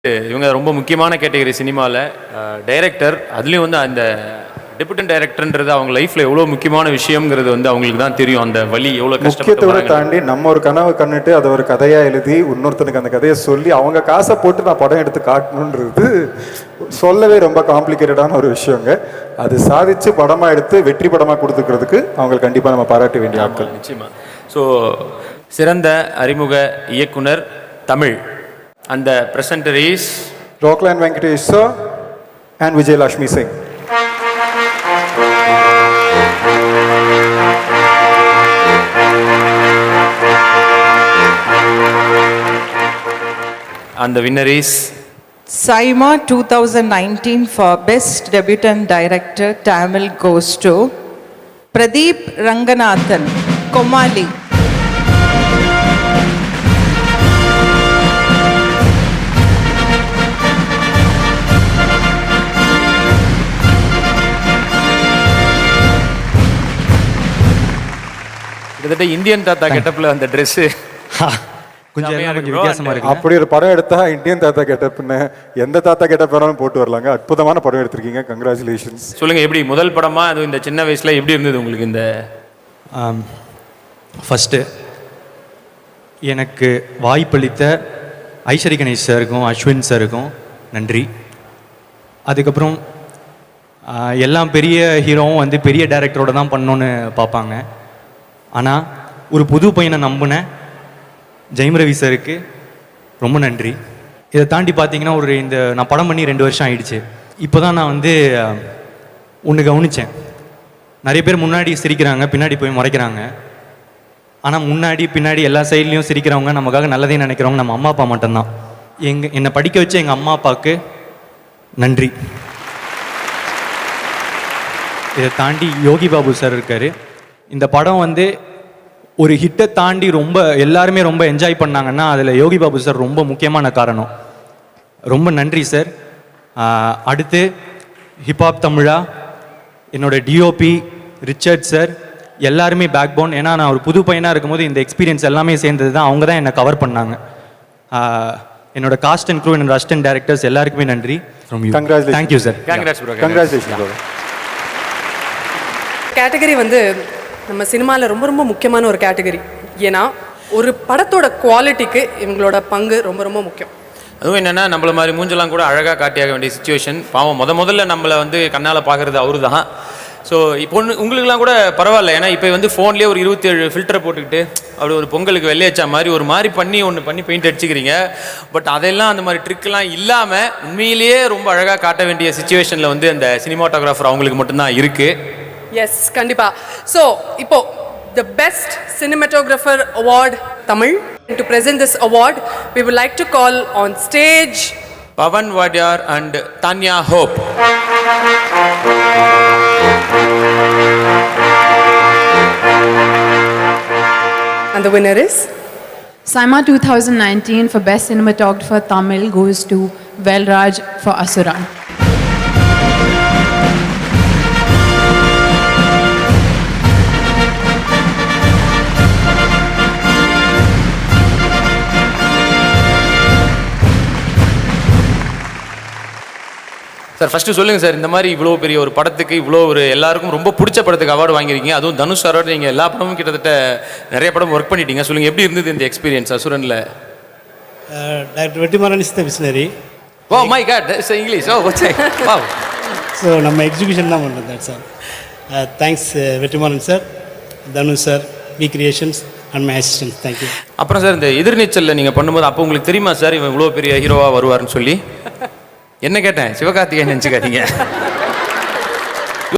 இவங்க ரொம்ப முக்கியமான கேட்டகரி சினிமாவில் டைரக்டர், அதுலேயும் வந்து அந்த டெபுட்டன் டைரக்டர்ன்றது அவங்க லைஃப்பில் எவ்வளோ முக்கியமான விஷயங்கிறது வந்து அவங்களுக்கு தான் தெரியும். அந்த வழி எவ்வளோ முக்கியத்தோட தாண்டி நம்ம ஒரு கனவு கண்டுட்டு அதை ஒரு கதையாக எழுதி இன்னொருத்தனுக்கு அந்த கதையை சொல்லி அவங்க காசை போட்டு நான் படம் எடுத்து காட்டணுன்றது சொல்லவே ரொம்ப காம்ப்ளிகேட்டடான ஒரு விஷயங்க. அது சாதிச்சு படமாக எடுத்து வெற்றி படமாக கொடுத்துக்கிறதுக்கு அவங்களுக்கு கண்டிப்பாக நம்ம பாராட்ட வேண்டிய ஆட்கள். நிச்சயமாக. ஸோ சிறந்த அறிமுக இயக்குனர் தமிழ், அந்த presenter is Rockland Venkatesh sir and Vijay Lakshmi Singh. And the winner is SIMA 2019 for Best Debutant Director Tamil goes to Pradeep Ranganathan, Komali. கிட்டத்தட்ட இந்தியன் தாத்தா கெட்டப்பில் அந்த ட்ரெஸ்ஸு கொஞ்சம் வித்தியாசமா இருக்கு. அப்படி ஒரு படம் எடுத்தா இந்தியன் தாத்தா கெட்டப்னு எந்த தாத்தா கெட்டப் வேணாலும் போட்டு வரலாங்க. அற்புதமான படம் எடுத்திருக்கீங்க, கங்க்ராச்சுலேஷன்ஸ். சொல்லுங்கள், எப்படி முதல் படமாக அதுவும் இந்த சின்ன வயசில் எப்படி இருந்தது உங்களுக்கு? இந்த ஃபஸ்ட்டு எனக்கு வாய்ப்பளித்த ஐஸ்வரி கணேஷ் சாருக்கும் அஸ்வின் சாருக்கும் நன்றி. அதுக்கப்புறம் எல்லாம் பெரிய ஹீரோவும் வந்து பெரிய டைரக்டரோட தான் பண்ணணுன்னு பார்ப்பாங்க. ஆனால் ஒரு புது பையனை நம்பினேன் ஜெயம் ரவி சாருக்கு ரொம்ப நன்றி. இதை தாண்டி பார்த்தீங்கன்னா நான் படம் பண்ணி 2 வருஷம் ஆயிடுச்சு. இப்போ தான் நான் வந்து ஒன்று கவனித்தேன். நிறைய பேர் முன்னாடி சிரிக்கிறாங்க, பின்னாடி போய் முறைக்கிறாங்க. ஆனால் முன்னாடி பின்னாடி எல்லா சைட்லேயும் சிரிக்கிறவங்க, நமக்காக நல்லதே நினைக்கிறவங்க நம்ம அம்மா அப்பா மட்டும்தான். என்னை படிக்க வச்ச எங்கள் அம்மா அப்பாவுக்கு நன்றி. இதை தாண்டி யோகி பாபு சார் இருக்கார். இந்த படம் வந்து ஒரு ஹிட்டை தாண்டி எல்லாருமே ரொம்ப என்ஜாய் பண்ணாங்கன்னா அதில் யோகி பாபு சார் ரொம்ப முக்கியமான காரணம். ரொம்ப நன்றி சார். அடுத்து ஹிப்ஹாப் தமிழா, என்னோட டிஓபி ரிச்சர்ட் சார், எல்லாருமே பேக் போன். ஏன்னா நான் ஒரு புது பையனாக இருக்கும்போது இந்த எக்ஸ்பீரியன்ஸ் எல்லாமே சேர்ந்தது தான். அவங்க தான் என்னை கவர் பண்ணாங்க. என்னோட காஸ்ட் அண்ட் க்ரூ, என்னோட அசிஸ்டன்ட் டைரக்டர்ஸ் எல்லாருக்குமே நன்றி. Thank you sir. கங்க்ராச்சுலேஷன். கேட்டகரி வந்து நம்ம சினிமாவில் ரொம்ப ரொம்ப முக்கியமான ஒரு கேட்டகரி. ஏன்னா ஒரு படத்தோட குவாலிட்டிக்கு இவங்களோட பங்கு ரொம்ப ரொம்ப முக்கியம். அதுவும் என்னென்னா, நம்மள மாதிரி மூஞ்செல்லாம் கூட அழகாக காட்டியாக வேண்டிய சுச்சுவேஷன். பாவம் முதல்ல நம்மளை வந்து கண்ணால் பார்க்குறது அவரு தான். ஸோ இப்போ உங்களுக்குலாம் கூட பரவாயில்ல. ஏன்னா இப்போ வந்து ஃபோன்லேயே ஒரு 27 ஃபில்டரை போட்டுக்கிட்டு அப்படி ஒரு பொங்கலுக்கு வெள்ளையச்சா மாதிரி ஒரு மாதிரி பண்ணி பெயிண்ட் அடிச்சுக்கிறீங்க. பட் அதெல்லாம் அந்த மாதிரி ட்ரிக்கெலாம் இல்லாமல் உண்மையிலேயே ரொம்ப அழகாக காட்ட வேண்டிய சுச்சுவேஷனில் வந்து அந்த சினிமாட்டோகிராஃபர் அவங்களுக்கு மட்டும்தான் இருக்குது. எஸ், கண்டிப்பா. ஸோ இப்போ the best cinematographer award Tamil. To present this award, we would like to call on stage Pavan Wadyar and Tanya Hope. And the winner is SIMA 2019 for Best Cinematographer Tamil goes to Velraj for Asuran. Sir, first சொல்லுங்கள் sir, இந்த மாதிரி இவ்வளோ பெரிய ஒரு படத்துக்கு இவ்வளோ ஒரு எல்லாருக்கும் ரொம்ப பிடிச்ச படத்துக்கு அவார்டு வாங்கியிருக்கீங்க. அதுவும் தனுஷ் சாரோட நீங்கள் எல்லா படமும் கிட்டத்தட்ட நிறைய படம் ஒர்க் பண்ணிட்டீங்க. சொல்லுங்கள், எப்படி இருந்தது இந்த எக்ஸ்பீரியன்ஸ் அசுரனில்? Doctor Vetrimaaran is the visionary. Oh my God, that's English. Oh okay, wow. So நம்ம எக்ஸிபிஷன் தான் பண்ணுறோம். That's all. Thanks Vetrimaaran sir, Dhanush sir, V creations and my assistant. Thank you. அப்புறம் சார், இந்த எதிர்நீச்சலில் நீங்கள் பண்ணும்போது அப்போ உங்களுக்கு தெரியுமா சார் இவன் இவ்வளோ பெரிய ஹீரோவாக வருவார்னு சொல்லி? என்ன கேட்டேன், சிவகார்த்திகேயன் நினச்சிக்காதீங்க.